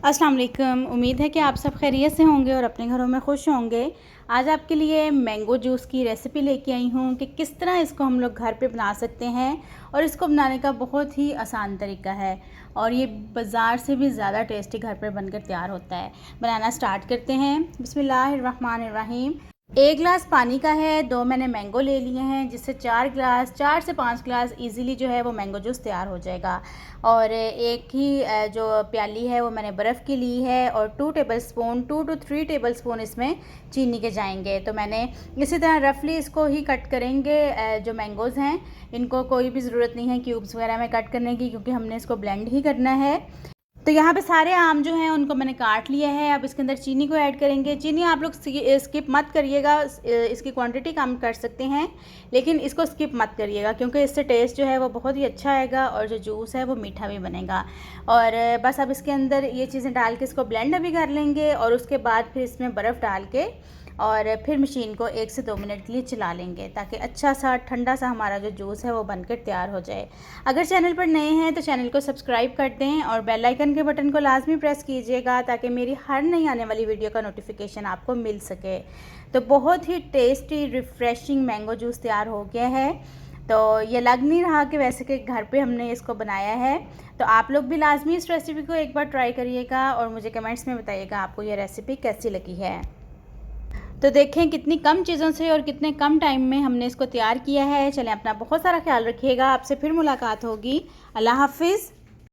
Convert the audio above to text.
अस्सलाम वालेकुम। उम्मीद है कि आप सब खैरियत से होंगे और अपने घरों में खुश होंगे। आज आपके लिए मैंगो जूस की रेसिपी लेके आई हूँ कि किस तरह इसको हम लोग घर पे बना सकते हैं और इसको बनाने का बहुत ही आसान तरीका है और ये बाज़ार से भी ज़्यादा टेस्टी घर पर बनकर तैयार होता है। बनाना स्टार्ट करते हैं। बिस्मिल्लाहिर्रहमानिर्रहीम। 1 गिलास पानी का है, 2 मैंने मैंगो ले लिए हैं, जिससे 4 से 5 गिलास इजीली जो है वो मैंगो जूस तैयार हो जाएगा। और एक ही जो प्याली है वो मैंने बर्फ़ की ली है और 2 टू 3 टेबलस्पून इसमें चीनी के जाएंगे। तो मैंने इसी तरह रफली इसको ही कट करेंगे। जो मैंगोज़ हैं इनको कोई भी ज़रूरत नहीं है क्यूब्स वगैरह में कट करने की, क्योंकि हमने इसको ब्लेंड ही करना है। तो यहाँ पे सारे आम जो हैं उनको मैंने काट लिया है। अब इसके अंदर चीनी को ऐड करेंगे। चीनी आप लोग स्किप मत करिएगा, इसकी क्वांटिटी कम कर सकते हैं, लेकिन इसको स्किप मत करिएगा क्योंकि इससे टेस्ट जो है वो बहुत ही अच्छा आएगा और जो जूस है वो मीठा भी बनेगा। और बस अब इसके अंदर ये चीज़ें डाल के इसको ब्लेंड भी कर लेंगे और उसके बाद फिर इसमें बर्फ़ डाल के और फिर मशीन को 1 से 2 मिनट के लिए चला लेंगे ताकि अच्छा सा ठंडा सा हमारा जो जूस है वो बनकर तैयार हो जाए। अगर चैनल पर नए हैं तो चैनल को सब्सक्राइब कर दें और बेल आइकन के बटन को लाजमी प्रेस कीजिएगा ताकि मेरी हर नई आने वाली वीडियो का नोटिफिकेशन आपको मिल सके। तो बहुत ही टेस्टी रिफ़्रेशिंग मैंगो जूस तैयार हो गया है। तो ये लग नहीं रहा कि वैसे कि घर पे हमने इसको बनाया है। तो आप लोग भी लाजमी इस रेसिपी को एक बार ट्राई करिएगा और मुझे कमेंट्स में बताइएगा आपको ये रेसिपी कैसी लगी है। तो देखें कितनी कम चीज़ों से और कितने कम टाइम में हमने इसको तैयार किया है। चलें, अपना बहुत सारा ख्याल रखिएगा। आपसे फिर मुलाकात होगी। अल्लाह हाफ़िज़।